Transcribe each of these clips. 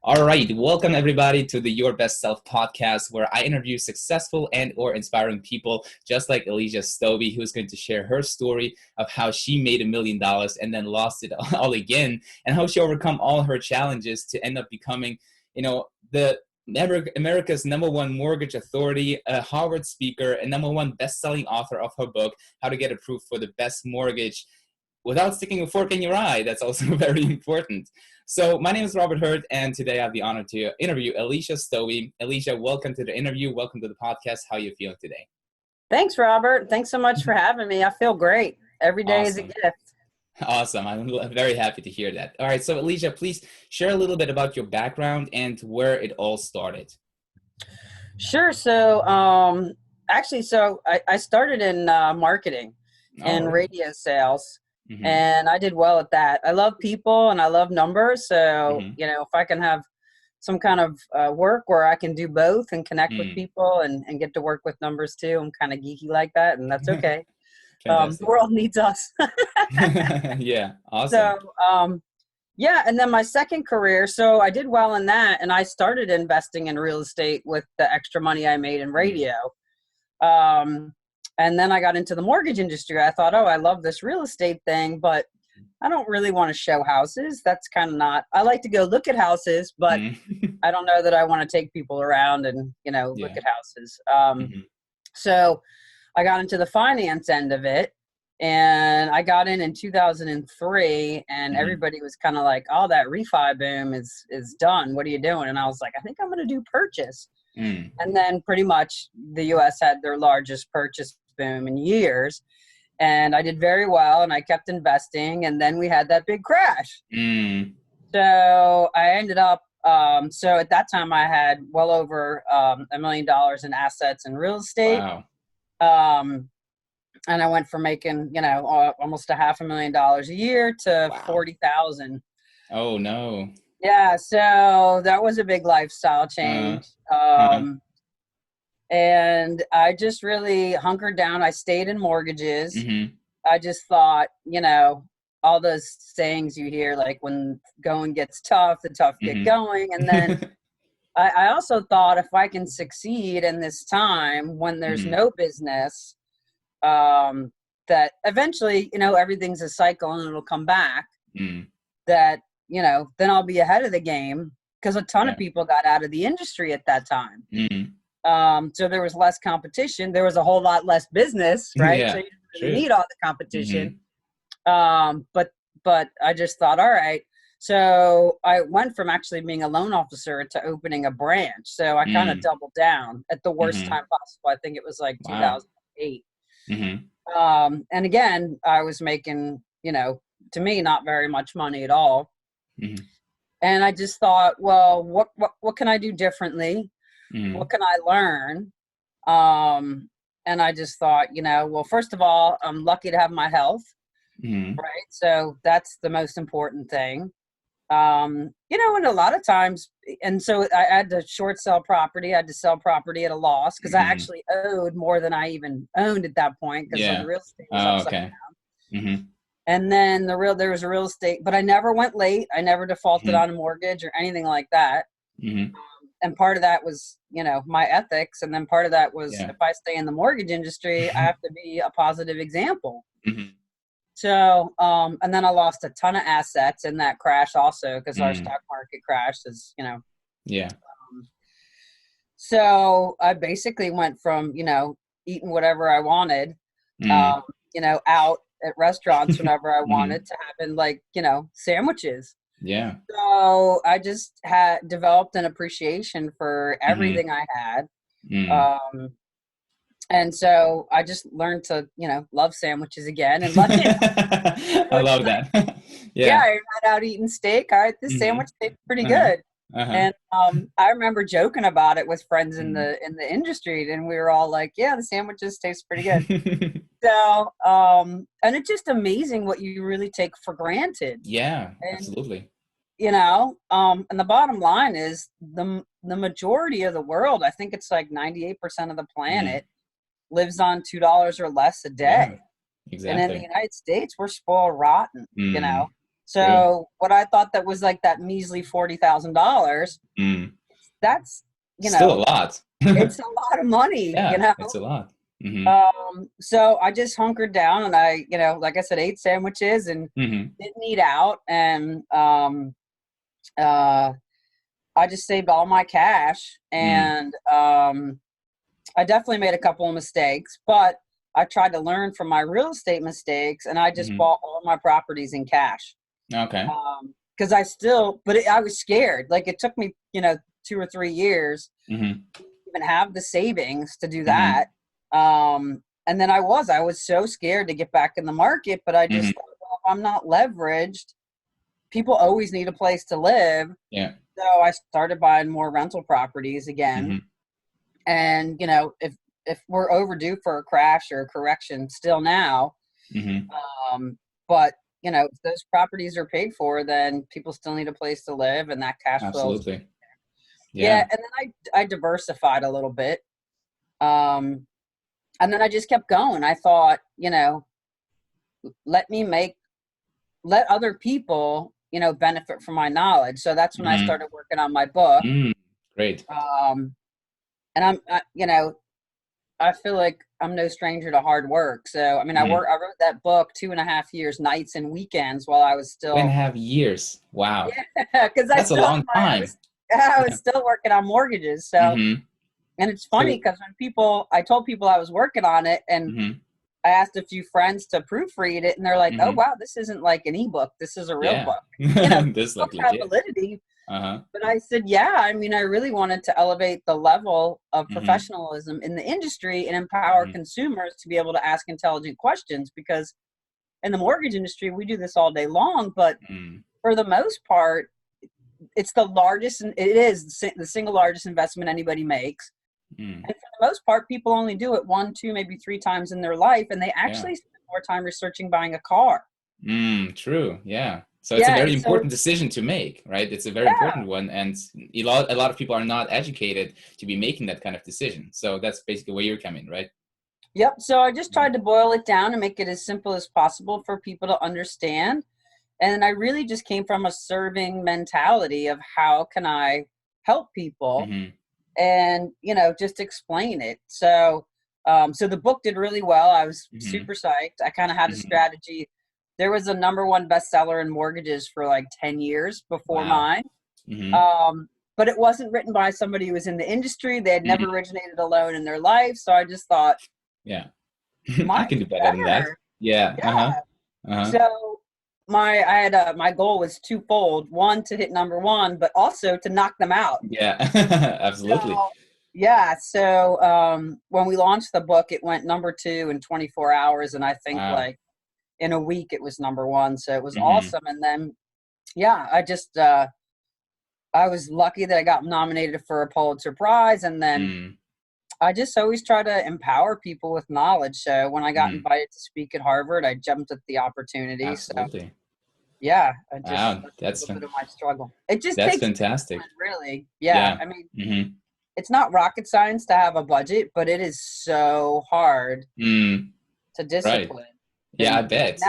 All right, welcome everybody to the Your Best Self podcast, where I interview successful and or inspiring people just like Elysia Stobbe, who's going to share her story of how she made $1 million and then lost it all again, and how she overcome all her challenges to end up becoming, the America's #1 mortgage authority, a Harvard speaker, and #1 best-selling author of her book, How to Get Approved for the Best Mortgage without sticking a fork in your eye. That's also very important. So my name is Robert Hurt, and today I have the honor to interview Elysia Stobbe. Elysia, welcome to the interview. Welcome to the podcast. How are you feeling today? Thanks, Robert. Thanks so much for having me. I feel great. Every day is a gift. Awesome. I'm very happy to hear that. All right. So Elysia, please share a little bit about your background and where it all started. Sure. So I started in marketing and radio sales. Mm-hmm. And I did well at that. I love people and I love numbers. So, if I can have some kind of work where I can do both and connect with people and get to work with numbers too, I'm kind of geeky like that, and that's okay. The world needs us. Yeah. Awesome. So, and then my second career, so I did well in that, and I started investing in real estate with the extra money I made in radio. And then I got into the mortgage industry. I thought, I love this real estate thing, but I don't really want to show houses. That's kind of not, I like to go look at houses, but I don't know that I want to take people around and, look at houses. So I got into the finance end of it, and I got in 2003, and everybody was kind of like, oh, that refi boom is done. What are you doing? And I was like, I think I'm going to do purchase. And then pretty much the U.S. had their largest purchase boom in years, and I did very well, and I kept investing, and then we had that big crash. So I ended up so at that time I had well over $1 million in assets in real estate. Wow. And I went from making almost $500,000 a year to 40,000. Oh no. Yeah, so that was a big lifestyle change. And I just really hunkered down. I stayed in mortgages. I just thought, all those sayings you hear, like when going gets tough, the tough get going. And then I also thought, if I can succeed in this time when there's no business, that eventually, everything's a cycle and it'll come back, that, then I'll be ahead of the game, because a ton of people got out of the industry at that time. So there was less competition. There was a whole lot less business, right? Yeah, so you didn't really need all the competition. But I just thought, all right. So I went from actually being a loan officer to opening a branch. So I kind of doubled down at the worst time possible. I think it was like 2008. And again, I was making, to me, not very much money at all. And I just thought, well, what can I do differently? What can I learn? And I just thought, well, first of all, I'm lucky to have my health, right? So that's the most important thing. And a lot of times, and so I had to short sell property. I had to sell property at a loss, because I actually owed more than I even owned at that point, because the real estate was upside down. And then there was a real estate, but I never went late. I never defaulted on a mortgage or anything like that. And part of that was, my ethics. And then part of that was, if I stay in the mortgage industry, I have to be a positive example. So, and then I lost a ton of assets in that crash also, because our stock market crashed, so I basically went from, eating whatever I wanted, out at restaurants whenever I wanted, to having sandwiches. Yeah. So I just had developed an appreciation for everything I had. And so I just learned to, love sandwiches again. And I love that. Yeah, I got out eating steak. All right, this sandwich tastes pretty good. And I remember joking about it with friends in the industry, and we were all like, "Yeah, the sandwiches taste pretty good." So, and it's just amazing what you really take for granted. Yeah, absolutely. And the bottom line is the majority of the world, I think it's like 98% of the planet, lives on $2 or less a day. Exactly. And in the United States, we're spoiled rotten, So what I thought that was like that measly $40,000, that's, still a lot. It's a lot of money, Yeah, it's a lot. So I just hunkered down and I, like I said, ate sandwiches and didn't eat out. And I just saved all my cash. And I definitely made a couple of mistakes, but I tried to learn from my real estate mistakes, and I just bought all my properties in cash. Okay. Because I was scared. Like, it took me, 2 or 3 years to even have the savings to do that. And then I was so scared to get back in the market, but I just thought, well, if I'm not leveraged, people always need a place to live. Yeah. So I started buying more rental properties again. And, if we're overdue for a crash or a correction still now, but, if those properties are paid for, then people still need a place to live, and that cash flow. Absolutely. Yeah. And then I diversified a little bit. And then I just kept going. I thought, let other people, benefit from my knowledge. So that's when I started working on my book. Great. And I feel like I'm no stranger to hard work. So, I mean, I wrote that book 2.5 years, nights and weekends, while I was still 2.5 years. Wow. Yeah, because that's a long time. I was still working on mortgages. So, and it's funny because I told people I was working on it, and I asked a few friends to proofread it, and they're like, "Oh, wow, this isn't like an ebook. This is a real book." This like have validity. But I said, yeah, I mean, I really wanted to elevate the level of professionalism in the industry and empower consumers to be able to ask intelligent questions, because in the mortgage industry, we do this all day long, but for the most part, it is the single largest investment anybody makes. And for the most part, people only do it 1, 2, maybe 3 times in their life, and they actually spend more time researching buying a car. True. Yeah. So it's a very important decision to make, right? It's a very important one. And a lot of people are not educated to be making that kind of decision. So that's basically where you're coming, right? Yep. So I just tried to boil it down and make it as simple as possible for people to understand. And I really just came from a serving mentality of how can I help people and, just explain it. So, so the book did really well. I was super psyched. I kind of had a strategy. There was a #1 bestseller in mortgages for like 10 years before mine. But it wasn't written by somebody who was in the industry. They had never originated a loan in their life. So I just thought, I can do better than that. Yeah. So my goal was twofold. One, to hit #1, but also to knock them out. Yeah, absolutely. So when we launched the book, it went #2 in 24 hours. And I think like in a week it was #1. So it was awesome. And then, I was lucky that I got nominated for a Pulitzer Prize. And then I just always try to empower people with knowledge. So when I got invited to speak at Harvard, I jumped at the opportunity. Absolutely. So, that's a bit of my struggle. It just that's takes fantastic. Really. Yeah. I mean, it's not rocket science to have a budget, but it is so hard to discipline. Right. Yeah, I bet.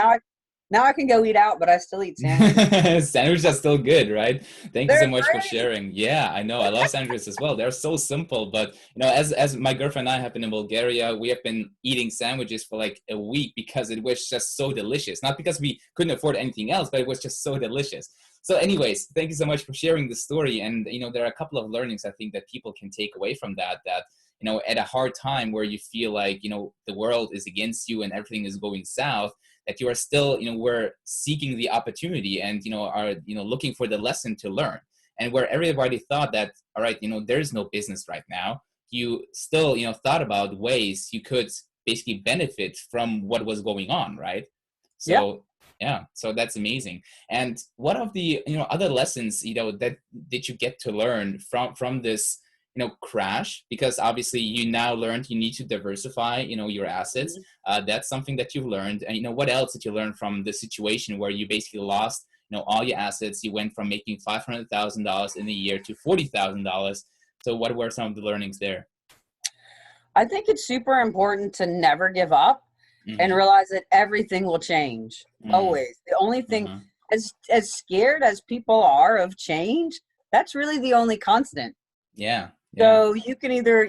Now I can go eat out, but I still eat sandwiches. Sandwiches are still good, right? Thank you so much for sharing. Yeah, I know. I love sandwiches as well. They're so simple, but as my girlfriend and I have been in Bulgaria, we have been eating sandwiches for like a week because it was just so delicious. Not because we couldn't afford anything else, but it was just so delicious. So anyways, thank you so much for sharing the story. And, there are a couple of learnings I think that people can take away from that, at a hard time where you feel like, the world is against you and everything is going south, that you are still, we're seeking the opportunity and, are, looking for the lesson to learn. And where everybody thought that, all right, there's no business right now, you still, thought about ways you could basically benefit from what was going on, right? So, yeah, so that's amazing. And what of the, other lessons, that did you get to learn from this, crash? Because obviously you now learned you need to diversify, your assets. That's something that you've learned. And, what else did you learn from the situation where you basically lost, all your assets? You went from making $500,000 in a year to $40,000. So what were some of the learnings there? I think it's super important to never give up and realize that everything will change. Always. The only thing, as scared as people are of change, that's really the only constant. Yeah. So you can either,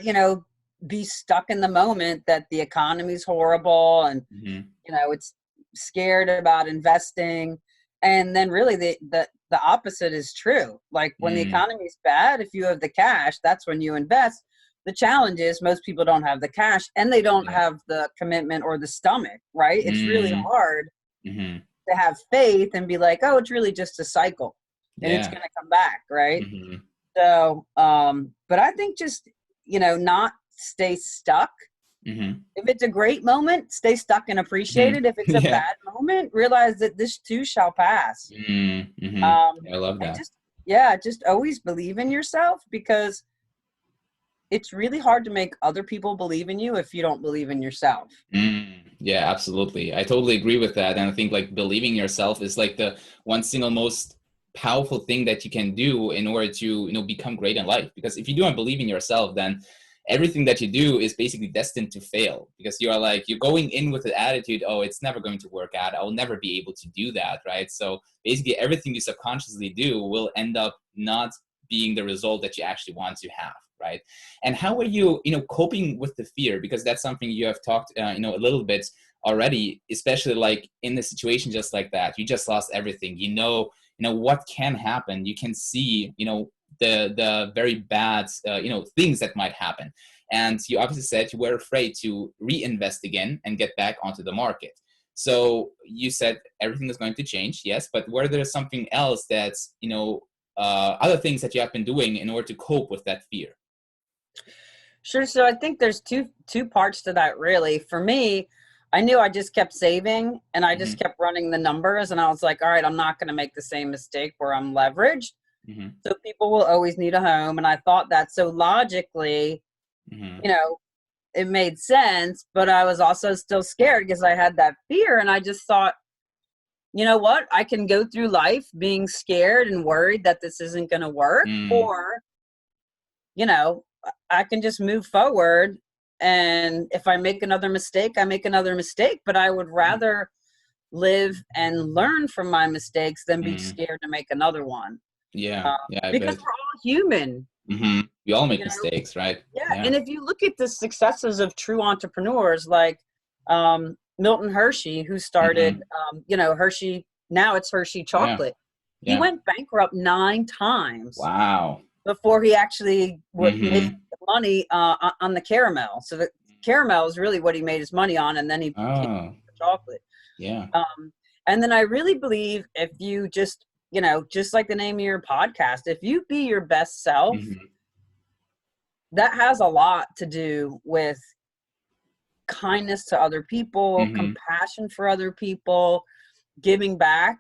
be stuck in the moment that the economy's horrible and, it's scared about investing. And then really the opposite is true. Like when the economy's bad, if you have the cash, that's when you invest. The challenge is most people don't have the cash and they don't have the commitment or the stomach, right? It's really hard to have faith and be like, oh, it's really just a cycle and it's going to come back, right? So, but I think just, not stay stuck. If it's a great moment, stay stuck and appreciate it. If it's a bad moment, realize that this too shall pass. I love that. Just always believe in yourself, because it's really hard to make other people believe in you if you don't believe in yourself. Yeah, absolutely. I totally agree with that. And I think like believing yourself is like the one single most powerful thing that you can do in order to, become great in life. Because if you don't believe in yourself, then everything that you do is basically destined to fail, because you're going in with the attitude, oh, it's never going to work out. I will never be able to do that. Right. So basically everything you subconsciously do will end up not being the result that you actually want to have. Right. And how are you, coping with the fear? Because that's something you have talked, a little bit already, especially like in the situation just like that. You just lost everything. What can happen. You can see, the very bad, things that might happen. And you obviously said you were afraid to reinvest again and get back onto the market. So you said everything is going to change. Yes. But were there something else that's, other things that you have been doing in order to cope with that fear? Sure. So I think there's two parts to that, really. For me, I knew I just kept saving and I just kept running the numbers, and I was like, all right, I'm not going to make the same mistake where I'm leveraged. So people will always need a home. And I thought that, so logically, it made sense, but I was also still scared because I had that fear. And I just thought, you know what, I can go through life being scared and worried that this isn't going to work, or, I can just move forward. And if I make another mistake, I make another mistake. But I would rather live and learn from my mistakes than be scared to make another one. Yeah. Because we're all human. We all make mistakes, right? Yeah. And if you look at the successes of true entrepreneurs like Milton Hershey, who started, Hershey, now it's Hershey chocolate. Yeah. He went bankrupt 9 times. Wow. Before he actually made money on the caramel. So the caramel is really what he made his money on, and then he became chocolate. Yeah. And then I really believe if you just, just like the name of your podcast, if you be your best self, that has a lot to do with kindness to other people, compassion for other people, giving back.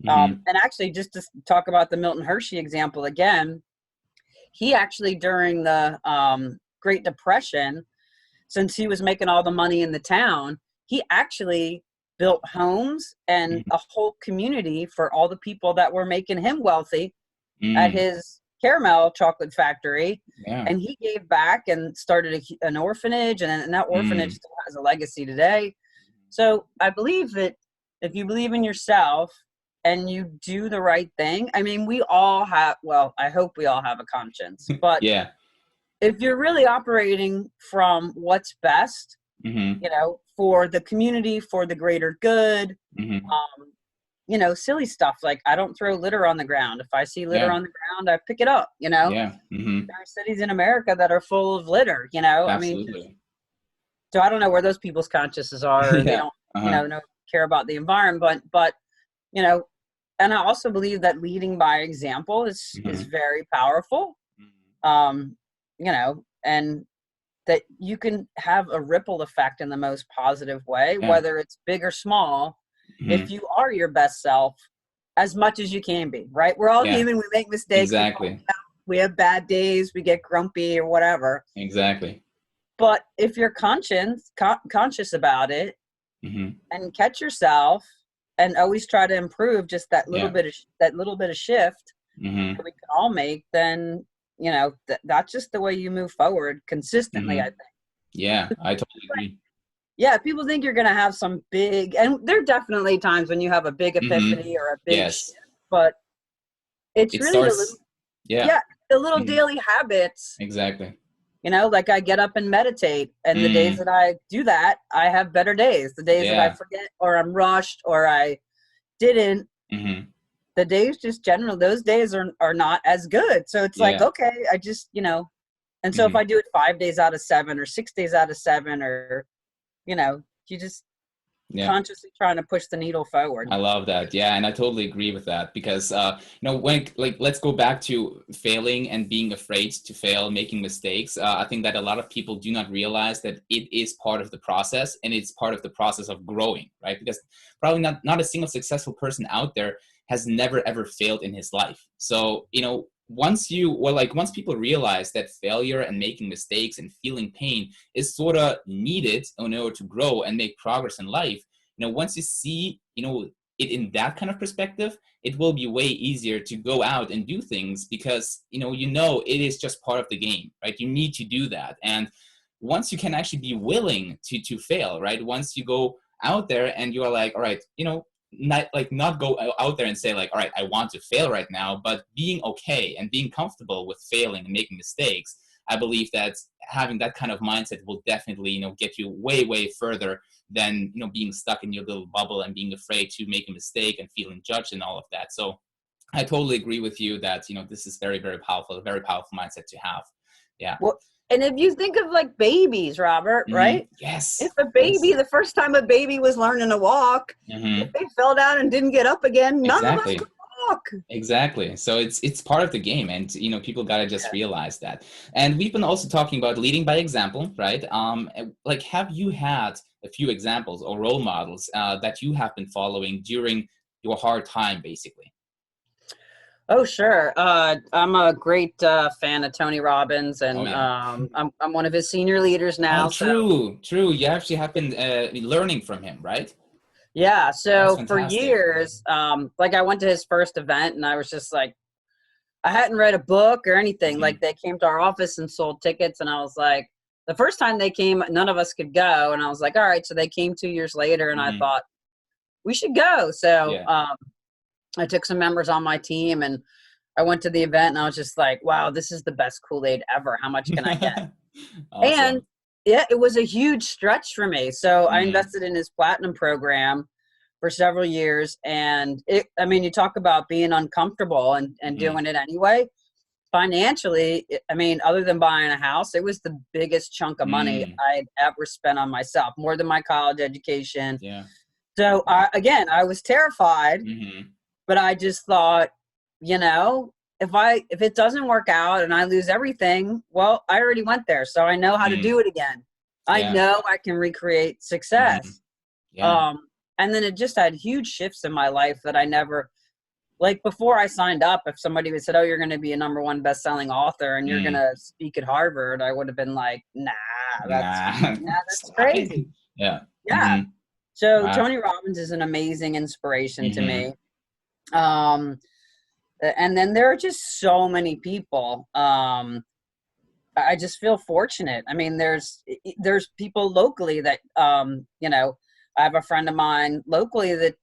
And actually, just to talk about the Milton Hershey example again, he actually, during the Great Depression, since he was making all the money in the town, he actually built homes and a whole community for all the people that were making him wealthy at his caramel chocolate factory. Yeah. And he gave back and started an orphanage, and that orphanage still has a legacy today. So I believe that if you believe in yourself and you do the right thing, I mean, we all have, well, I hope we all have a conscience, but if you're really operating from what's best, for the community, for the greater good, silly stuff like I don't throw litter on the ground. If I see litter on the ground, I pick it up, There are cities in America that are full of litter, Absolutely. I mean, so I don't know where those people's consciences are. They don't, care about the environment, but and I also believe that leading by example is very powerful, and that you can have a ripple effect in the most positive way, whether it's big or small, if you are your best self as much as you can be, right? We're all human. We make mistakes. Exactly. We have bad days. We get grumpy or whatever. Exactly. But if you're conscious about it and catch yourself and always try to improve just that little bit of shift that we can all make, then that's just the way you move forward consistently, I think. Yeah, I totally agree. Yeah, people think you're going to have some big, and there are definitely times when you have a big epiphany or a big shift, Yes. but it's It really the little, starts, yeah. yeah, the little daily habits. Exactly. You know, like I get up and meditate, and the days that I do that, I have better days. The days that I Yeah. forget or I'm rushed or I didn't, Mm-hmm. the days just general, those days are not as good. So it's like, Yeah. okay, I just, and so if Mm-hmm. I do it 5 days out of 7 or 6 days out of 7, or, you just Yeah. consciously trying to push the needle forward. I love that. Yeah, and I totally agree with that because when like let's go back to failing and being afraid to fail, making mistakes. I think that a lot of people do not realize that it is part of the process and it's part of the process of growing, right? Because probably not a single successful person out there has never ever failed in his life. So, once people realize that failure and making mistakes and feeling pain is sort of needed in order to grow and make progress in life, once you see, it in that kind of perspective, it will be way easier to go out and do things because, it is just part of the game, right? You need to do that. And once you can actually be willing to fail, right? Once you go out there and you are like, all right, not go out there and say like, all right, I want to fail right now, but being okay and being comfortable with failing and making mistakes. I believe that having that kind of mindset will definitely, get you way, way further than, being stuck in your little bubble and being afraid to make a mistake and feeling judged and all of that. So I totally agree with you that, this is very, very powerful, a very powerful mindset to have. Yeah. Well, and if you think of like babies, Robert, right? Yes. If a baby, Yes. the first time a baby was learning to walk, if they fell down and didn't get up again, none of us Exactly. could walk. Exactly. So it's part of the game, and people gotta just realize that. And we've been also talking about leading by example, right? Like, have you had a few examples or role models that you have been following during your hard time, basically? Oh, sure. I'm a great fan of Tony Robbins, Oh and yeah. I'm one of his senior leaders Oh, now. So true. You actually have been learning from him, right? yeah, That's so for fantastic. years, like I went to his first event, and I was just like, I hadn't read a book or anything. Like they came to our office and sold tickets, and I was like, the first time they came, none of us could go, and I was like, all right. So they came 2 years later, and I thought we should go. So Yeah. I took some members on my team, and I went to the event, and I was just like, wow, this is the best Kool-Aid ever. How much can I get? And Awesome. yeah, it was a huge stretch for me. So I Mm-hmm. invested in his platinum program for several years. And you talk about being uncomfortable and doing it anyway. Financially, other than buying a house, it was the biggest chunk of money I'd ever spent on myself, more than my college education. Yeah. So I was terrified, but I just thought, if it doesn't work out and I lose everything, well, I already went there, so I know how to do it again. I Yeah. know I can recreate success. Yeah. And then it just had huge shifts in my life that I never, like before I signed up, if somebody would said, oh, you're going to be a #1 best-selling author and you're going to speak at Harvard, I would have been like, nah, that's crazy. Yeah. Yeah. So Wow. Tony Robbins is an amazing inspiration to me. And then there are just so many people. I just feel fortunate. There's people locally that, I have a friend of mine locally that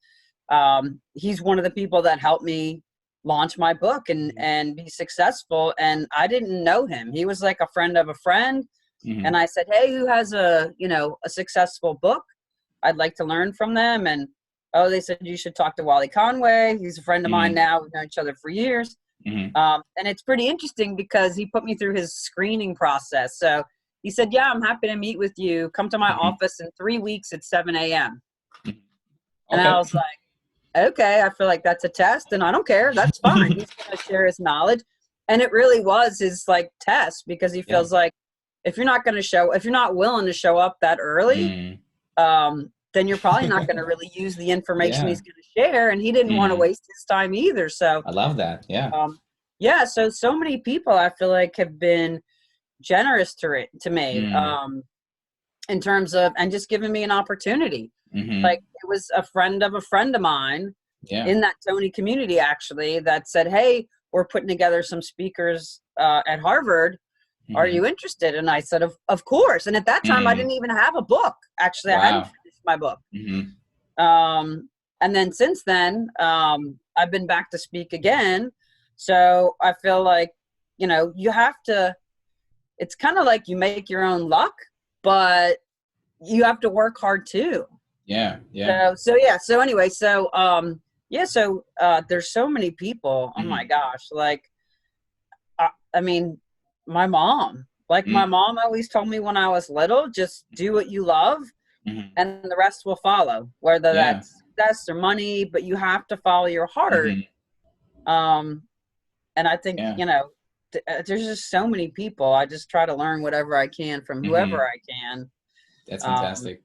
he's one of the people that helped me launch my book and be successful. And I didn't know him. He was like a friend of a friend. And I said, hey, who has a successful book? I'd like to learn from them. And they said, you should talk to Wally Conway. He's a friend of mine now. We've known each other for years. And it's pretty interesting because he put me through his screening process. So he said, yeah, I'm happy to meet with you. Come to my office in 3 weeks at 7 a.m. And Okay. I was like, okay, I feel like that's a test and I don't care. That's fine. He's going to share his knowledge. And it really was his test, because he feels like if you're not willing to show up that early, then you're probably not going to really use the information he's going to share. And he didn't want to waste his time either. So I love that. Yeah. So many people I feel like have been generous to me in terms of, and just giving me an opportunity. Like it was a friend of mine in that Tony community actually that said, hey, we're putting together some speakers at Harvard. are you interested? And I said, of course. And at that time, I didn't even have a book. Actually, I hadn't finished my book. And then since then, I've been back to speak again. So I feel like, you know, you have to, it's kind of like you make your own luck, but you have to work hard too. Yeah. Yeah. So anyway, there's so many people. Oh my gosh. Like, I mean, my mom, my mom always told me when I was little, just do what you love and the rest will follow, whether that's success or money, but you have to follow your heart. And I think, you know, there's just so many people. I just try to learn whatever I can from whoever I can. That's fantastic.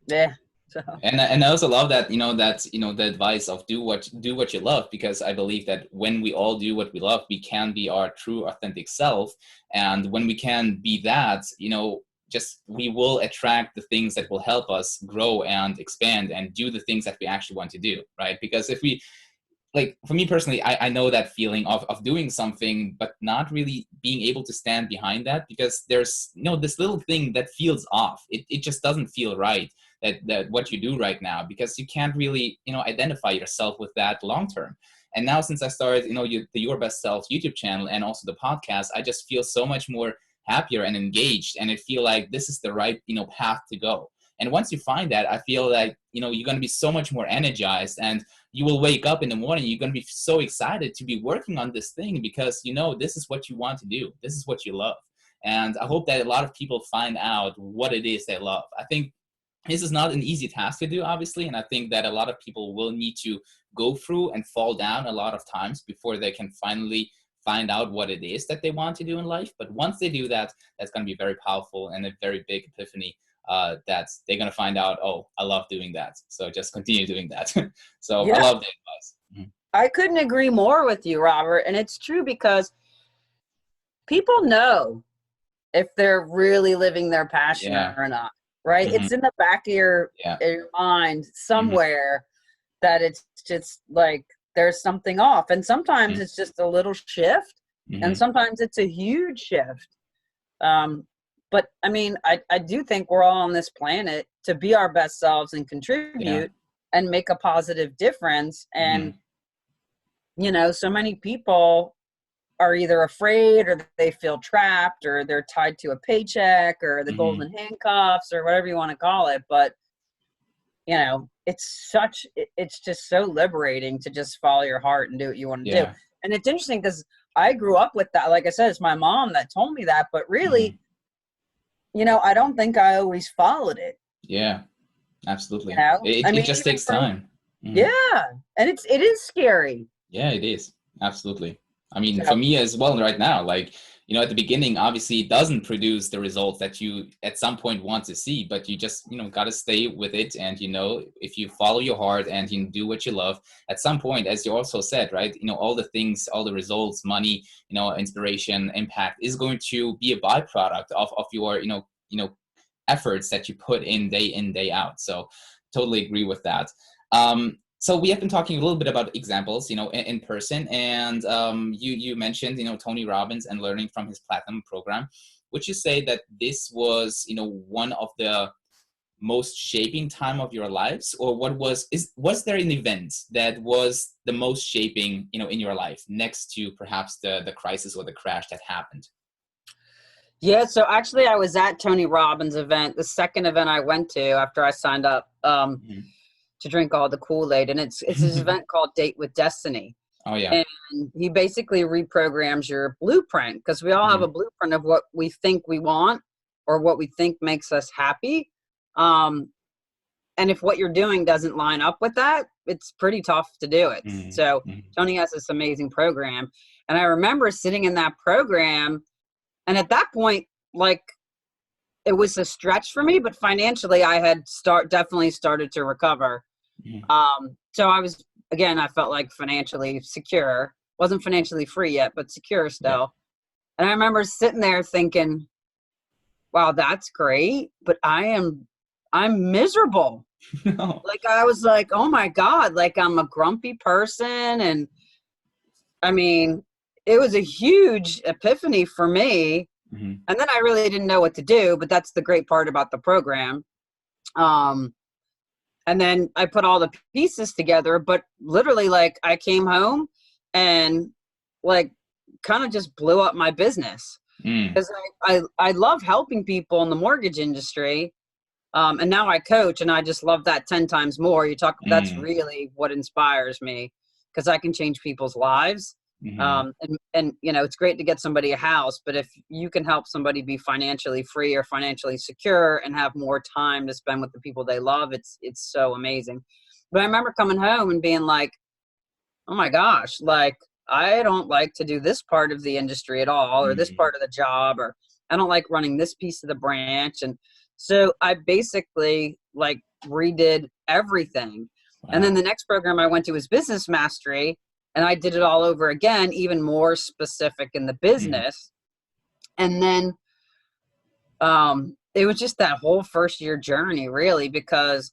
Yeah. So. And I also love that, the advice of do what you love, because I believe that when we all do what we love, we can be our true authentic self. And when we can be that, we will attract the things that will help us grow and expand and do the things that we actually want to do, right? Because if we, like, for me personally, I know that feeling of doing something, but not really being able to stand behind that, because there's, this little thing that feels off. It just doesn't feel right, that what you do right now, because you can't really, identify yourself with that long term. And now since I started, the Your Best Self YouTube channel and also the podcast, I just feel so much more happier and engaged, and I feel like this is the right, path to go. And once you find that, I feel like, you're going to be so much more energized, and you will wake up in the morning, you're going to be so excited to be working on this thing, because, this is what you want to do. This is what you love. And I hope that a lot of people find out what it is they love. I think this is not an easy task to do, obviously. And I think that a lot of people will need to go through and fall down a lot of times before they can finally find out what it is that they want to do in life. But once they do that, that's going to be very powerful and a very big epiphany. That they're going to find out, oh, I love doing that. So just continue doing that. So I love the advice. I couldn't agree more with you, Robert. And it's true, because people know if they're really living their passion or not, right? It's in the back of your mind somewhere that it's just like there's something off. And sometimes it's just a little shift, and sometimes it's a huge shift. But I mean, I do think we're all on this planet to be our best selves and contribute and make a positive difference. And, so many people are either afraid, or they feel trapped, or they're tied to a paycheck, or the golden handcuffs, or whatever you want to call it. But, it's just so liberating to just follow your heart and do what you want to do. And it's interesting because I grew up with that. Like I said, it's my mom that told me that, but really, I don't think I always followed it. Yeah, absolutely. It just takes time. Yeah. And it is scary. Yeah, it is. Absolutely. I mean, for me as well right now, like, at the beginning, obviously it doesn't produce the results that you at some point want to see, but you just, got to stay with it. And, if you follow your heart and you do what you love, at some point, as you also said, right, all the things, all the results, money, inspiration, impact is going to be a byproduct of your, efforts that you put in, day out. So totally agree with that. So we have been talking a little bit about examples, in person, and you mentioned, Tony Robbins and learning from his platinum program. Would you say that this was, one of the most shaping time of your lives, or was there an event that was the most shaping, in your life, next to perhaps the crisis or the crash that happened? Yeah, so actually I was at Tony Robbins' event, the second event I went to after I signed up to drink all the Kool-Aid. And it's this event called Date with Destiny. Oh, yeah. And he basically reprograms your blueprint, because we all have a blueprint of what we think we want or what we think makes us happy. And if what you're doing doesn't line up with that, it's pretty tough to do it. So Tony has this amazing program. And I remember sitting in that program, and at that point, like, it was a stretch for me, but financially I had definitely started to recover. So I was, again, I felt like financially secure. Wasn't financially free yet, but secure still. And I remember sitting there thinking, wow, that's great, but I'm miserable. No. Like, I was like, oh my God, like, I'm a grumpy person. And I mean, it was a huge epiphany for me. And then I really didn't know what to do, but that's the great part about the program. And then I put all the pieces together, but literally like I came home and like kind of just blew up my business because I love helping people in the mortgage industry. And now I coach and I just love that 10 times more. That's really what inspires me because I can change people's lives. And you know, it's great to get somebody a house, but if you can help somebody be financially free or financially secure and have more time to spend with the people they love, it's so amazing. But I remember coming home and being like, oh my gosh, like I don't like to do this part of the industry at all, or this part of the job, or I don't like running this piece of the branch. And so I basically like redid everything. Wow. And then the next program I went to was Business Mastery. And I did it all over again, even more specific in the business. And then it was just that whole first year journey, really, because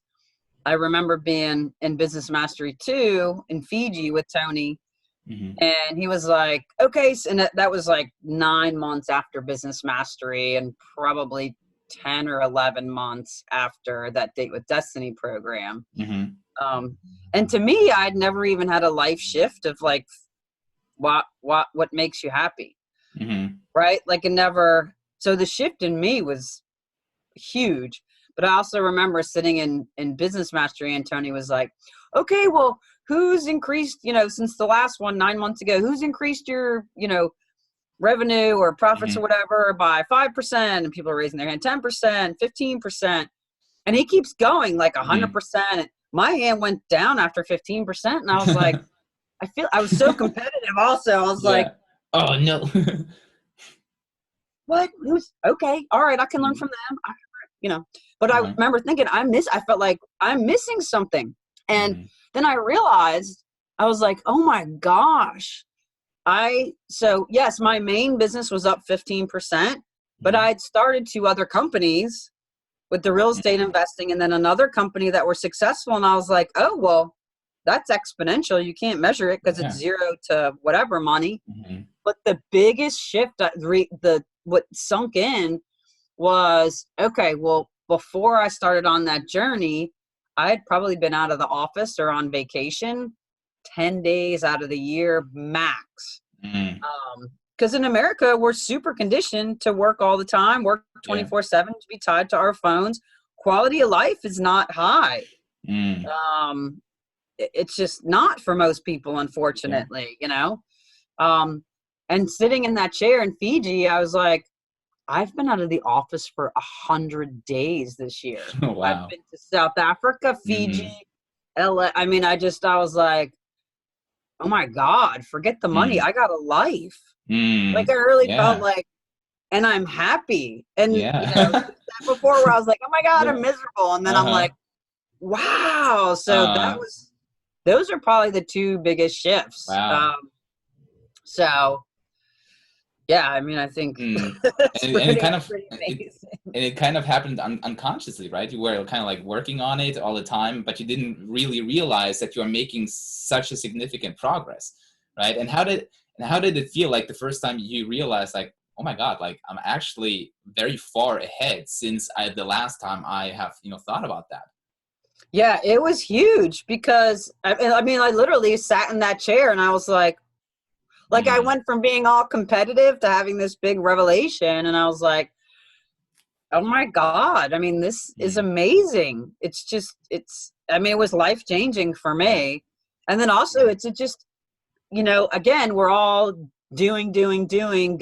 I remember being in Business Mastery 2 in Fiji with Tony. And he was like, okay. And that was like 9 months after Business Mastery and probably 10 or 11 months after that Date with Destiny program. And to me, I'd never even had a life shift of like, what makes you happy. Right. Like it never. So the shift in me was huge, but I also remember sitting in Business Mastery and Tony was like, okay, well, who's increased, you know, since the last one 9 months ago, who's increased your, you know, revenue or profits or whatever by 5%? And people are raising their hand, 10%, 15%. And he keeps going like 100%. My hand went down after 15%. And I was like, I was so competitive also. I was like, oh no. What? Okay. All right. I can learn from them. You know, but I remember thinking I felt like I'm missing something. And then I realized I was like, oh my gosh. So yes, my main business was up 15%, but I'd started 2 other companies with the real estate investing and then another company that were successful. And I was like, oh, well, that's exponential. You can't measure it because it's 0 to whatever money. But the biggest shift, what sunk in was, okay, well, before I started on that journey, I had probably been out of the office or on vacation 10 days out of the year max. Because in America, we're super conditioned to work all the time, work 24/7, to be tied to our phones. Quality of life is not high. It's just not for most people, unfortunately, you know. And sitting in that chair in Fiji, I was like, I've been out of the office for 100 days this year. Oh, wow. I've been to South Africa, Fiji, LA. I mean, I was like, oh my God, forget the money. I got a life. Like I really felt like, and I'm happy. And you know, before where I was like, oh my God, I'm miserable. And then I'm like, wow. So those are probably the 2 biggest shifts. Wow. So yeah, I mean, I think it kind of happened unconsciously, right? You were kind of like working on it all the time, but you didn't really realize that you are making such a significant progress, right? And how did it feel like the first time you realized, like, oh my God, like I'm actually very far ahead since the last time I have, you know, thought about that? Yeah, it was huge because I mean, I literally sat in that chair and I was like I went from being all competitive to having this big revelation. And I was like, oh my God, I mean, this is amazing. It's just, I mean, it was life-changing for me. And then also it's just, you know, again, we're all doing, going.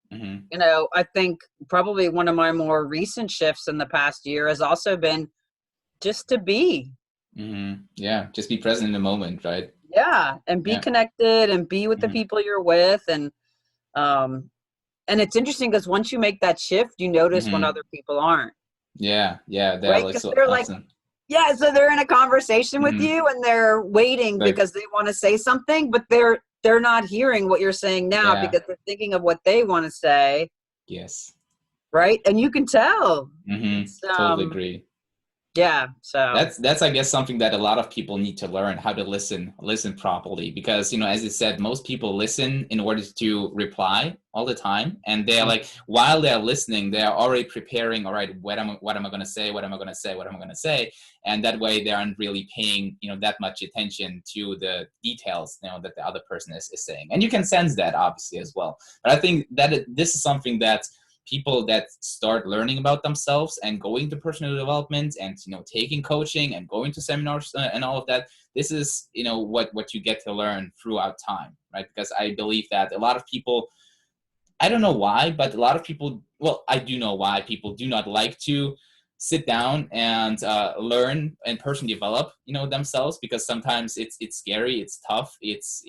You know, I think probably one of my more recent shifts in the past year has also been just to be. Yeah, just be present in the moment, right? Yeah, and be connected and be with the people you're with. And it's interesting because once you make that shift, you notice when other people aren't. Yeah, they're right? like so they're awesome. Like, so they're in a conversation with you and they're waiting because they want to say something, but they're not hearing what you're saying now because they're thinking of what they want to say. Yes. Right? And you can tell. Totally agree. Yeah. So That's I guess something that a lot of people need to learn, how to listen properly, because as you said, most people listen in order to reply all the time, and they're like, while they're listening, they're already preparing, all right, what am I going to say, what am I going to say, what am I going to say, and that way they aren't really paying that much attention to the details that the other person is saying, and you can sense that obviously as well. But I think that this is something that people that start learning about themselves and going to personal development and taking coaching and going to seminars and all of that, this is what you get to learn throughout time, right? Because I believe that a lot of people, I don't know why, but a lot of people, well, I do know why people do not like to sit down and learn and personally develop themselves, because sometimes it's scary, it's tough, it's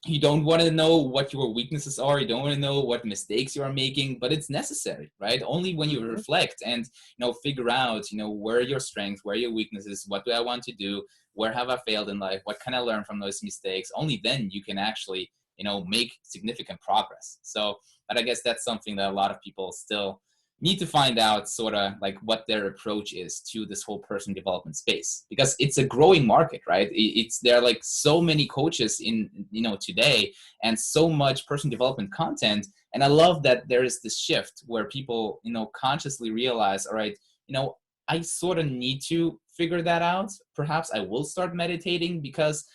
you don't want to know what your weaknesses are. You don't want to know what mistakes you are making, but it's necessary, right? Only when you reflect and, figure out, where are your strengths, where are your weaknesses, what do I want to do, where have I failed in life, what can I learn from those mistakes? Only then you can actually, make significant progress. So, but I guess that's something that a lot of people still need to find out, sort of like what their approach is to this whole personal development space, because it's a growing market, right? There are like so many coaches in today, and so much personal development content, and I love that there is this shift where people consciously realize, all right, I sort of need to figure that out. Perhaps I will start meditating, because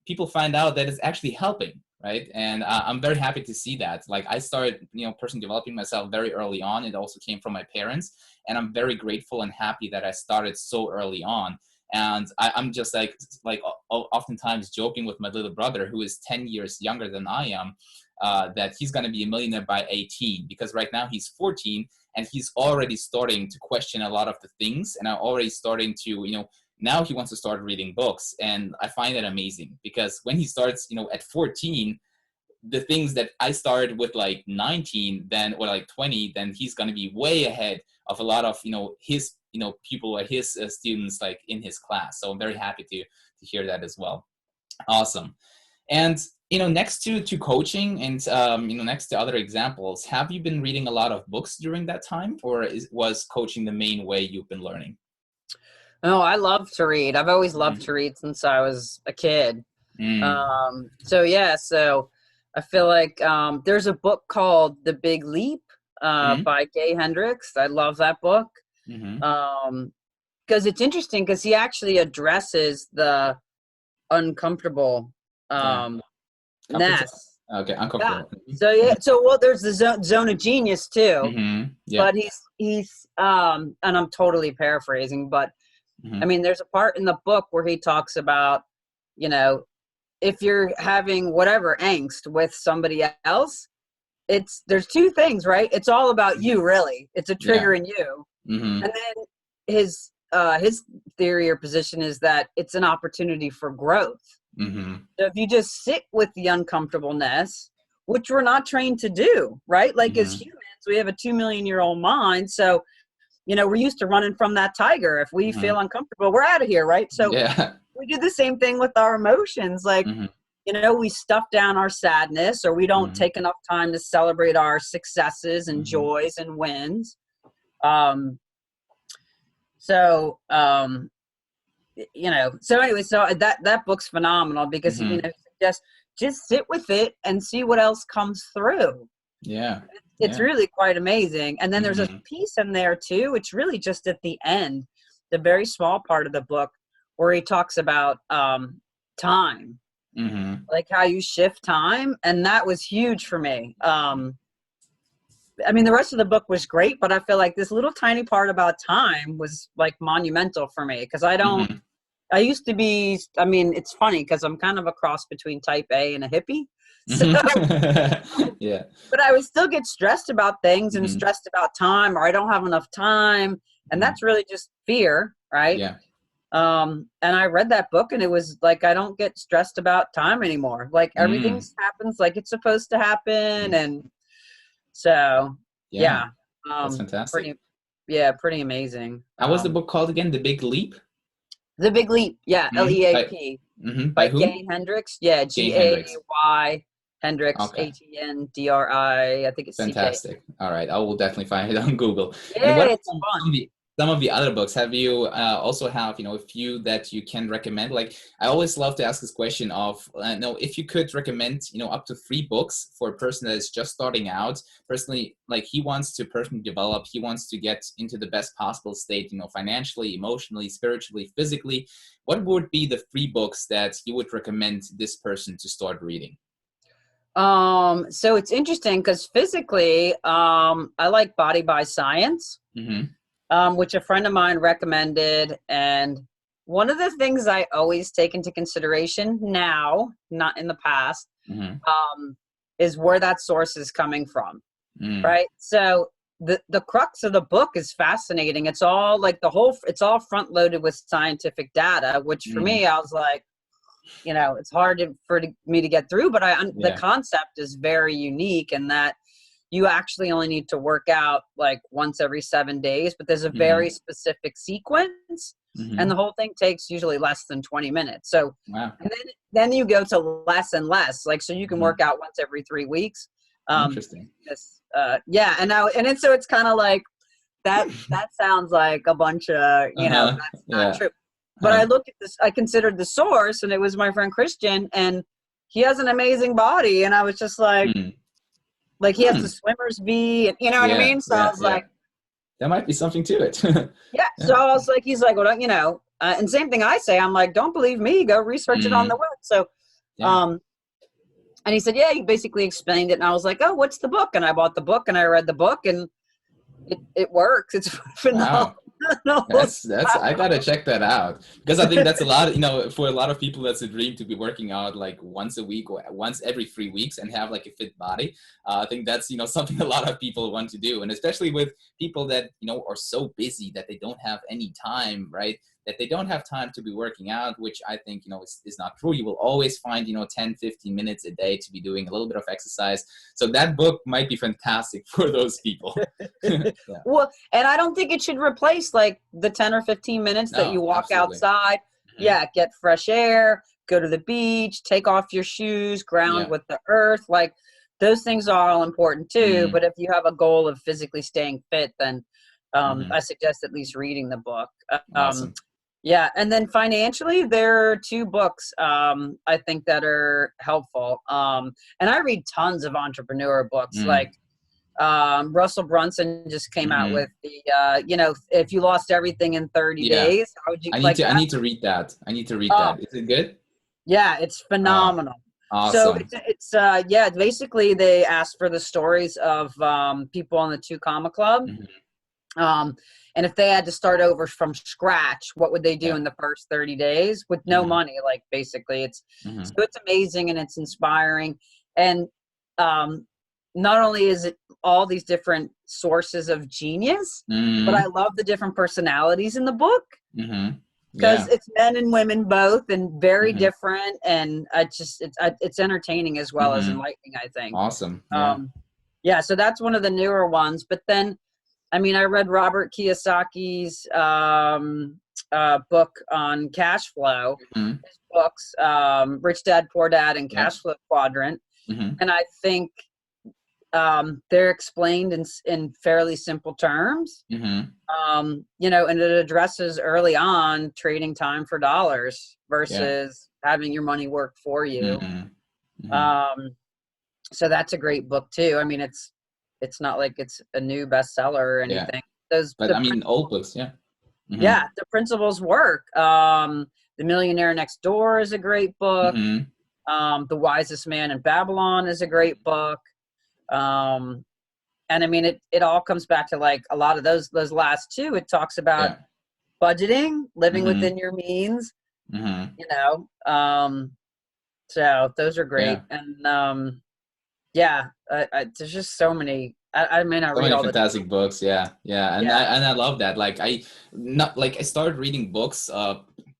people find out that it's actually helping, right? And I'm very happy to see that. Like, I started, personally developing myself very early on. It also came from my parents, and I'm very grateful and happy that I started so early on. And I'm just like oftentimes joking with my little brother, who is 10 years younger than I am, that he's going to be a millionaire by 18, because right now he's 14, and he's already starting to question a lot of the things, and I'm already starting to, now he wants to start reading books. And I find that amazing, because when he starts, at 14, the things that I started with like 19, then, or like 20, then he's going to be way ahead of a lot of, his, people or his students like in his class. So I'm very happy to hear that as well. Awesome. And, next to coaching and, next to other examples, have you been reading a lot of books during that time, or was coaching the main way you've been learning? Oh, I love to read. I've always loved to read since I was a kid. So I feel like there's a book called The Big Leap by Gay Hendricks. I love that book because it's interesting, because he actually addresses the uncomfortable ness. Okay, uncomfortable. So there's the zone of genius too. But he's and I'm totally paraphrasing, but I mean, there's a part in the book where he talks about, if you're having whatever angst with somebody else, there's two things, right? It's all about you, really. It's a trigger in you. And then his theory or position is that it's an opportunity for growth. So if you just sit with the uncomfortableness, which we're not trained to do, right? Like as humans, we have a 2 million year old mind. So we're used to running from that tiger. If we feel uncomfortable, we're out of here, right? So we do the same thing with our emotions. Like, we stuff down our sadness, or we don't take enough time to celebrate our successes and joys and wins. So anyway, so that book's phenomenal, because, just sit with it and see what else comes through. It's really quite amazing. And then there's a piece in there too, it's really just at the end, the very small part of the book, where he talks about time, like how you shift time. And that was huge for me. I mean, the rest of the book was great, but I feel like this little tiny part about time was like monumental for me, because I used to be, I mean, it's funny because I'm kind of a cross between type A and a hippie. So, but I would still get stressed about things and stressed about time, or I don't have enough time. And that's really just fear, right? And I read that book, and it was like, I don't get stressed about time anymore. Like everything happens like it's supposed to happen. And so, that's fantastic. Pretty amazing. How was the book called again? The Big Leap? The Big Leap. Yeah. LEAP. By who? Gay Hendricks. Yeah. GAY Hendricks. Okay. HENDRI. I think it's fantastic. CK. All right. I will definitely find it on Google. Yeah, it's fun. some of the other books, have you also have, a few that you can recommend? Like, I always love to ask this question of, no, if you could recommend, up to 3 books for a person that is just starting out. Personally, like, he wants to personally develop, he wants to get into the best possible state, financially, emotionally, spiritually, physically. What would be the 3 books that you would recommend this person to start reading? So it's interesting because physically, I like Body by Science. Which a friend of mine recommended. And one of the things I always take into consideration now, not in the past, is where that source is coming from, right? So the crux of the book is fascinating. It's all like it's all front loaded with scientific data, which for me, I was like, it's hard for me to get through, but the concept is very unique in that you actually only need to work out like once every 7 days, but there's a very specific sequence, and the whole thing takes usually less than 20 minutes. So, and then you go to less and less, like, so you can work out once every 3 weeks. Interesting. So it's kind of like that sounds like a bunch of, that's not true. But I looked at this, I considered the source, and it was my friend Christian, and he has an amazing body. And I was just like, he has the swimmer's V, and you know what I mean? So I was like, there might be something to it. So I was like, he's like, well, and same thing I say, I'm like, don't believe me, go research it on the web. So, and he said, yeah, he basically explained it. And I was like, oh, what's the book? And I bought the book and I read the book, and it works. It's phenomenal. Wow. That's I gotta check that out, because I think that's a lot, for a lot of people, that's a dream to be working out like once a week or once every 3 weeks and have like a fit body. I think that's something a lot of people want to do, and especially with people that are so busy that they don't have any time, right? That they don't have time to be working out, which I think is not true. You will always find 10-15 minutes a day to be doing a little bit of exercise. So that book might be fantastic for those people. Well, and I don't think it should replace like the 10 or 15 minutes that you walk outside. Get fresh air, go to the beach, take off your shoes, ground with the earth. Like, those things are all important too. But if you have a goal of physically staying fit, then I suggest at least reading the book. Awesome. And then financially, there are 2 books I think that are helpful. And I read tons of entrepreneur books. Like Russell Brunson just came out with the, if you lost everything in 30 days, how would you like that? I need to read that. That. Is it good? Yeah, it's phenomenal. Awesome. So it's basically they asked for the stories of people on the 2 Comma Club. And if they had to start over from scratch, what would they do in the first 30 days with no money? Like, basically, it's so it's amazing and it's inspiring. And not only is it all these different sources of genius, but I love the different personalities in the book, because it's men and women both, and very different. And it's entertaining as well as enlightening, I think. Awesome. So that's one of the newer ones. But then, I mean, I read Robert Kiyosaki's book on cash flow. His books, Rich Dad, Poor Dad, and Cash Flow Quadrant. And I think they're explained in fairly simple terms. And it addresses early on trading time for dollars versus having your money work for you. So that's a great book too. I mean, it's not like it's a new bestseller or anything. Old books, the principles work. The Millionaire Next Door is a great book. The Wisest Man in Babylon is a great book. And I mean, it all comes back to like a lot of those last 2. It talks about budgeting, living within your means. So those are great. And there's just so many. I read all the fantastic books. And I love that. Like, I started reading books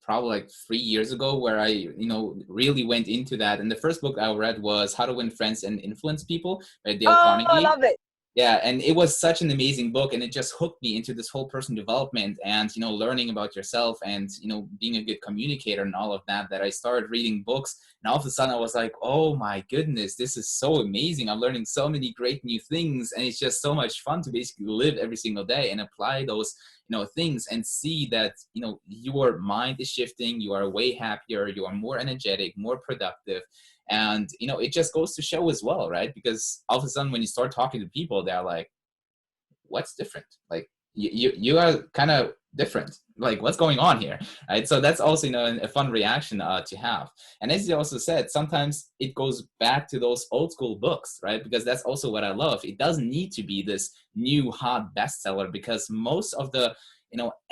probably like 3 years ago, where I really went into that. And the first book I read was How to Win Friends and Influence People by Dale Carnegie. I love it. Yeah, and it was such an amazing book, and it just hooked me into this whole personal development and, learning about yourself and, being a good communicator and all of that, that I started reading books. And all of a sudden I was like, oh my goodness, this is so amazing. I'm learning so many great new things, and it's just so much fun to basically live every single day and apply those things, and see that, your mind is shifting, you are way happier, you are more energetic, more productive. And, it just goes to show as well, right? Because all of a sudden when you start talking to people, they're like, what's different? Like, you are kind of different. Like, what's going on here, right? So that's also, a fun reaction to have. And as you also said, sometimes it goes back to those old school books, right? Because that's also what I love. It doesn't need to be this new hot bestseller, because most of the,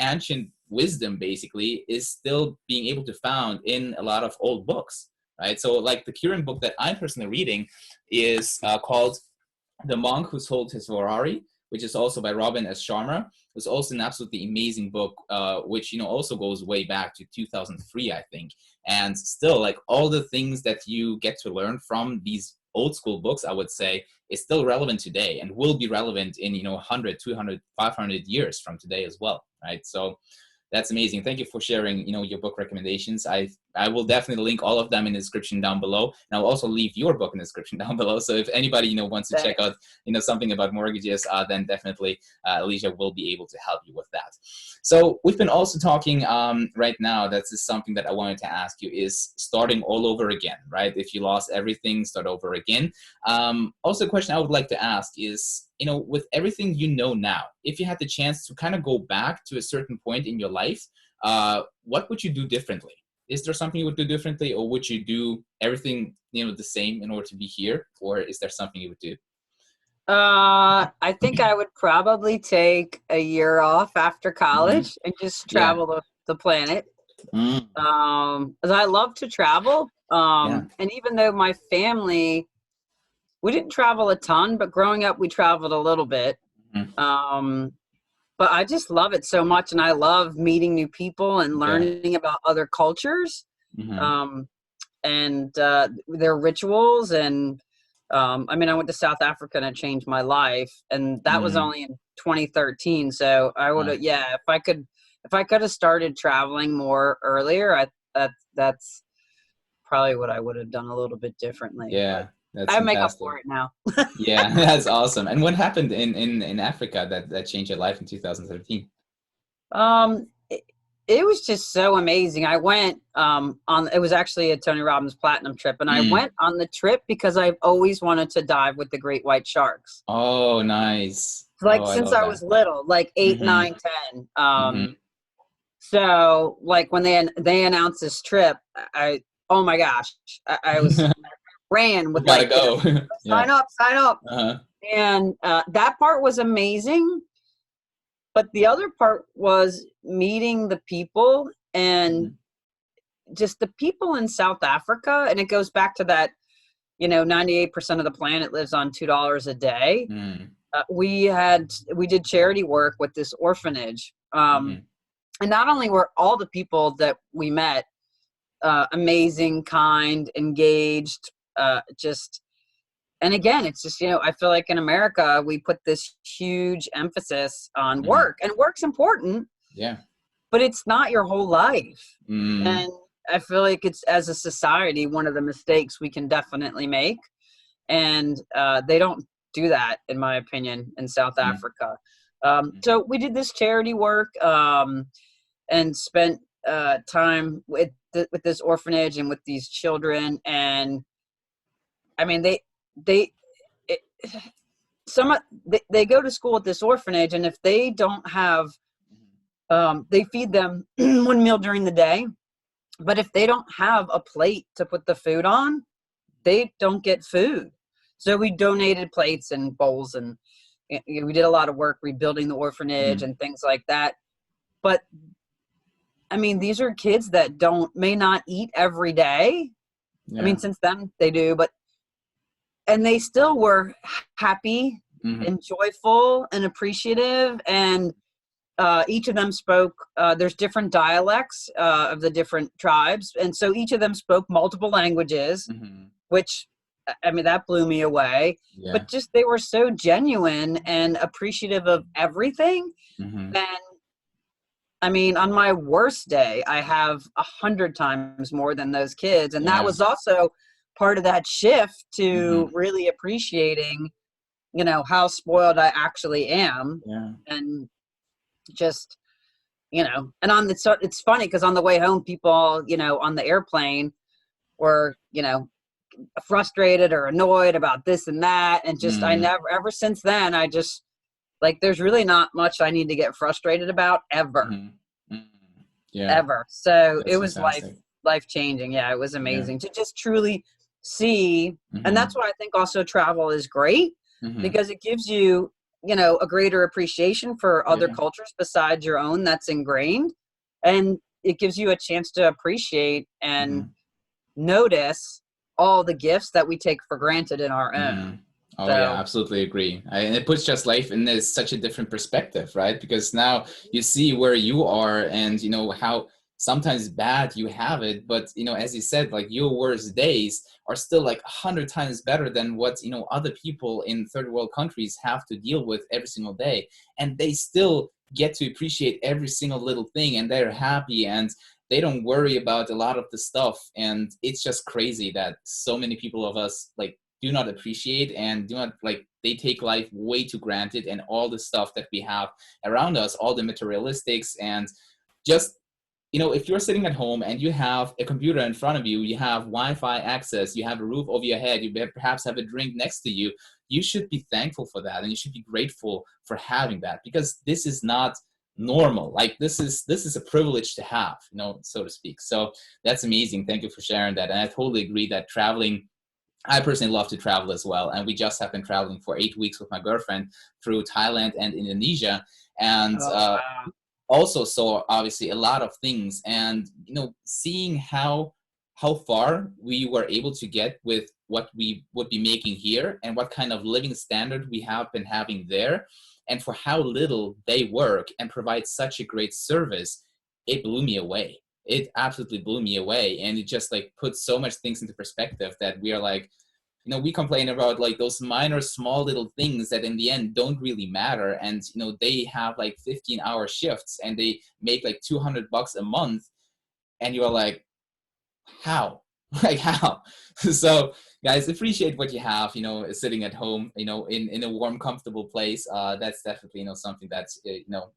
ancient wisdom basically is still being able to found in a lot of old books, right? So like the current book that I'm personally reading is called The Monk Who Sold His Ferrari, which is also by Robin S. Sharma. It's also an absolutely amazing book, which, also goes way back to 2003, I think. And still, like, all the things that you get to learn from these old school books, I would say, is still relevant today and will be relevant in, 100, 200, 500 years from today as well, right? So that's amazing. Thank you for sharing, your book recommendations. I will definitely link all of them in the description down below. And I'll also leave your book in the description down below. So if anybody, wants to check out, something about mortgages, then definitely Elysia will be able to help you with that. So we've been also talking right now, that's something that I wanted to ask you, is starting all over again, right? If you lost everything, start over again. Also a question I would like to ask is, with everything now, if you had the chance to kind of go back to a certain point in your life, what would you do differently? Is there something you would do differently, or would you do everything, the same in order to be here? Or is there something you would do? I think I would probably take a year off after college and just travel the planet. As I love to travel. And even though my family, we didn't travel a ton, but growing up, we traveled a little bit. But I just love it so much. And I love meeting new people and learning about other cultures, and their rituals. And I went to South Africa and it changed my life. And that was only in 2013. So I would have, if I could have started traveling more earlier, that's probably what I would have done a little bit differently. Yeah. That's I make up for it now. Yeah, that's awesome. And what happened in Africa that changed your life in 2013? It was just so amazing. I went it was actually a Tony Robbins Platinum trip, and I went on the trip because I've always wanted to dive with the great white sharks. Oh, nice. Like since I was little, like 8, 9, 10. So like when they announced this trip, oh my gosh, I was ran with gotta go. Sign up. And that part was amazing. But the other part was meeting the people, and just the people in South Africa. And it goes back to that, 98% of the planet lives on $2 a day. We did charity work with this orphanage. And not only were all the people that we met amazing, kind, engaged, and again, it's just, I feel like in America, we put this huge emphasis on work, and work's important. Yeah. But it's not your whole life. And I feel like it's, as a society, one of the mistakes we can definitely make. And they don't do that, in my opinion, in South Africa. So we did this charity work and spent time with this orphanage and with these children. And they go to school at this orphanage, and if they don't have, they feed them one meal during the day, but if they don't have a plate to put the food on, they don't get food. So we donated plates and bowls, and we did a lot of work rebuilding the orphanage and things like that. But these are kids that may not eat every day. Since then they do, and they still were happy and joyful and appreciative. And each of them spoke, there's different dialects of the different tribes. And so each of them spoke multiple languages, which, that blew me away. Yeah. But just, they were so genuine and appreciative of everything. And on my worst day, I have 100 times more than those kids. And that was also part of that shift to really appreciating, how spoiled I actually am. And just, and it's funny because on the way home, people, on the airplane were, frustrated or annoyed about this and that. And just, ever since then, I just like, there's really not much I need to get frustrated about ever. Yeah. Ever. So That's it was fantastic. life changing. Yeah. It was amazing to just truly see. And that's why I think also travel is great because it gives you, a greater appreciation for other cultures besides your own that's ingrained. And it gives you a chance to appreciate and notice all the gifts that we take for granted in our own. Oh yeah, absolutely agree. And it puts just life in this such a different perspective, right? Because now you see where you are and how sometimes bad you have it, but as you said, like your worst days are still like 100 times better than what other people in third world countries have to deal with every single day, and they still get to appreciate every single little thing, and they're happy and they don't worry about a lot of the stuff. And it's just crazy that so many people of us like do not appreciate and do not like, they take life way too granted, and all the stuff that we have around us, all the materialistics, and just if you're sitting at home and you have a computer in front of you, you have Wi-Fi access, you have a roof over your head, you perhaps have a drink next to you, you should be thankful for that, and you should be grateful for having that, because this is not normal. Like this is a privilege to have, so to speak. So that's amazing. Thank you for sharing that. And I totally agree that traveling, I personally love to travel as well. And we just have been traveling for 8 weeks with my girlfriend through Thailand and Indonesia. And also saw obviously a lot of things, and seeing how far we were able to get with what we would be making here and what kind of living standard we have been having there, and for how little they work and provide such a great service, it blew me away. It absolutely blew me away. And it just like put so much things into perspective that we are like, we complain about like those minor small little things that in the end don't really matter. And they have like 15-hour shifts and they make like $200 a month, and you're like, how? Like how? So guys, appreciate what you have, sitting at home, in a warm, comfortable place. That's definitely, something that's,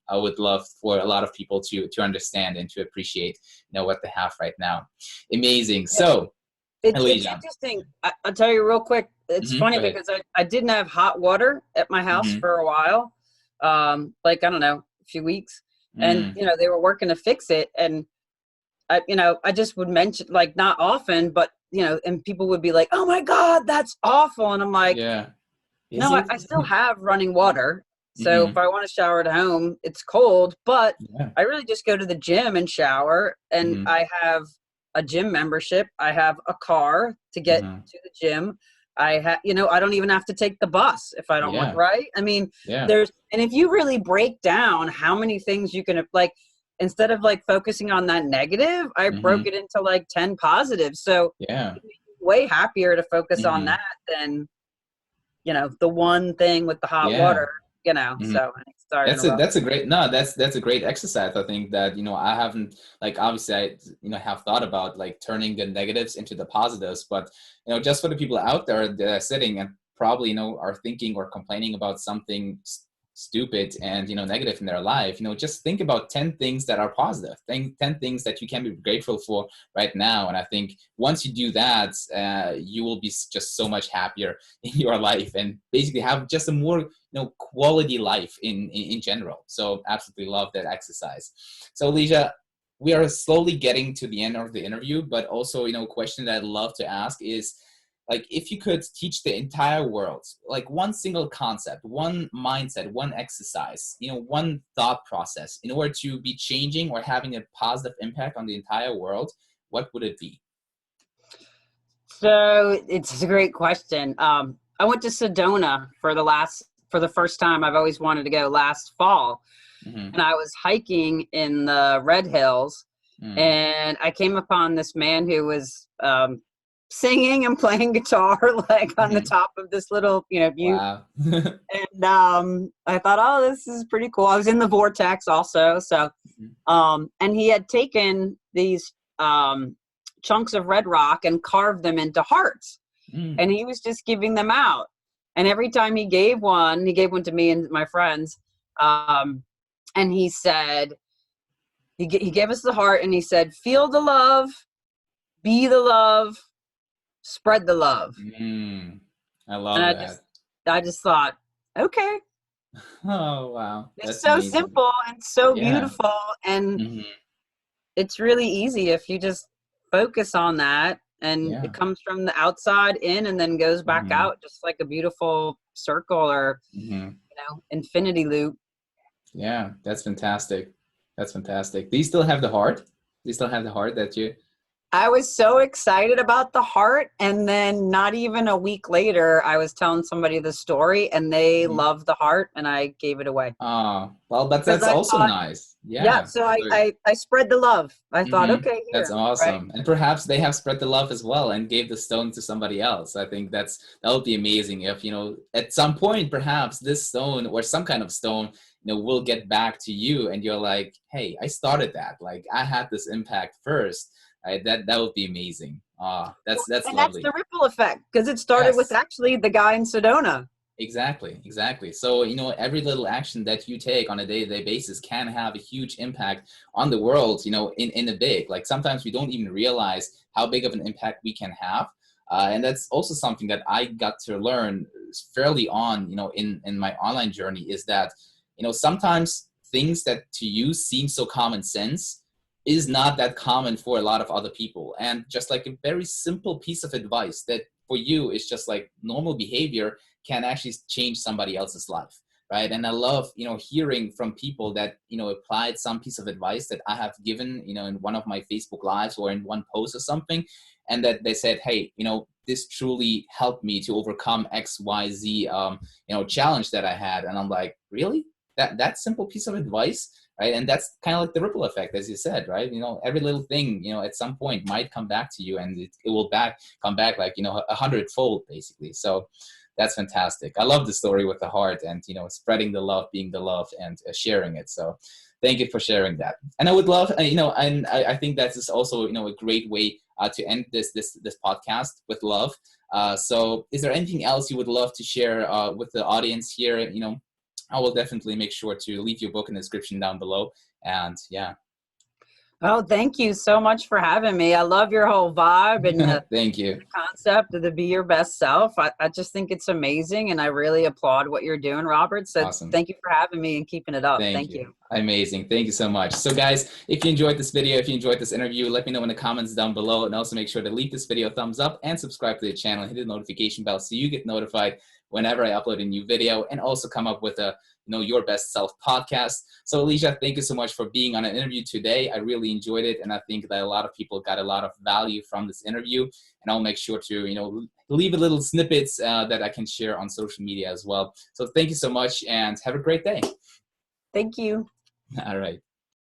I would love for a lot of people to understand and to appreciate, what they have right now. Amazing. So it's interesting. I'll tell you real quick. It's funny because I didn't have hot water at my house for a while. Like, I don't know, a few weeks. And, they were working to fix it. And I just would mention, like, not often, but, and people would be like, oh my God, that's awful. And I'm like, no, I still have running water. So if I want to shower at home, it's cold, but I really just go to the gym and shower. And I have a gym membership. I have a car to get to the gym. I have, I don't even have to take the bus if I don't want, right? I mean, and if you really break down how many things you can, like, instead of like focusing on that negative, I broke it into like 10 positives. So way happier to focus on that than, the one thing with the hot water, so sorry. That's a great exercise. I think that, I haven't, like, obviously I, have thought about like turning the negatives into the positives, but, just for the people out there that are sitting and probably, are thinking or complaining about something stupid and, negative in their life, just think about 10 things that are positive, 10 things that you can be grateful for right now. And I think once you do that, you will be just so much happier in your life and basically have just a more, quality life in general. So absolutely love that exercise. So Elysia, we are slowly getting to the end of the interview, but also, a question that I'd love to ask is, like, if you could teach the entire world, like one single concept, one mindset, one exercise, one thought process in order to be changing or having a positive impact on the entire world, what would it be? So it's a great question. I went to Sedona for the first time. I've always wanted to go last fall. And I was hiking in the Red Hills and I came upon this man who was, singing and playing guitar like on the top of this little view. Wow. And I thought, oh, this is pretty cool. I was in the vortex also, so and he had taken these chunks of red rock and carved them into hearts, and he was just giving them out. And every time he gave one to me and my friends, and he said, He gave us the heart, and he said, feel the love, be the love, spread the love. I love And that. I just thought, okay. Oh, wow. It's That's so amazing. simple and so Yeah. beautiful, and Mm-hmm. it's really easy if you just focus on that, and Yeah. it comes from the outside in and then goes back Mm-hmm. out just like a beautiful circle or, Mm-hmm. infinity loop. Yeah, that's fantastic. That's fantastic. Do you still have the heart? Do you still have the heart that you? I was so excited about the heart, and then not even a week later, I was telling somebody the story, and they Mhm. loved the heart, and I gave it away Well, but because that's I also thought, nice. yeah. Yeah. So So, I spread the love. I thought, hmm, okay, that's here, right? awesome. And perhaps they have spread the love as well and gave the stone to somebody else. I think that would be amazing if, at some point, perhaps this stone or some kind of stone, will get back to you and you're like, hey, I started that. Like I had this impact first. Right? That would be amazing. That's And that's lovely. the ripple effect because it started with Yes. actually the guy in Sedona. Exactly, exactly. So, every little action that you take on a day-to-day basis can have a huge impact on the world, in a big, like sometimes we don't even realize how big of an impact we can have. And that's also something that I got to learn fairly on, in my online journey is that, sometimes things that to you seem so common sense is not that common for a lot of other people. And just like a very simple piece of advice that for you is just like normal behavior can actually change somebody else's life, right? And I love hearing from people that applied some piece of advice that I have given in one of my Facebook lives or in one post or something, and that they said, hey, this truly helped me to overcome XYZ challenge that I had. And I'm like, really? That simple piece of advice, right? And that's kind of like the ripple effect, as you said, right? Every little thing at some point might come back to you, and it will come back like 100-fold basically. So that's fantastic. I love the story with the heart and spreading the love, being the love, and sharing it. So thank you for sharing that. And I would love and I think that is also a great way to end this podcast with love. So is there anything else you would love to share with the audience here? I will definitely make sure to leave your book in the description down below. And yeah. Oh, thank you so much for having me. I love your whole vibe and the Thank you. concept of the be your best self. I just think it's amazing, and I really applaud what you're doing, Robert. So Awesome. thank you for having me and keeping it up. Thank Thank you. you. Amazing. Thank you so much. So guys, if you enjoyed this video, if you enjoyed this interview, let me know in the comments down below, and also make sure to leave this video a thumbs up and subscribe to the channel and hit the notification bell so you get notified whenever I upload a new video, and also come up with a Your Best Self podcast. So Elysia, thank you so much for being on an interview today. I really enjoyed it, and I think that a lot of people got a lot of value from this interview, and I'll make sure to leave a little snippets that I can share on social media as well. So thank you so much, and have a great day. Thank you. All right.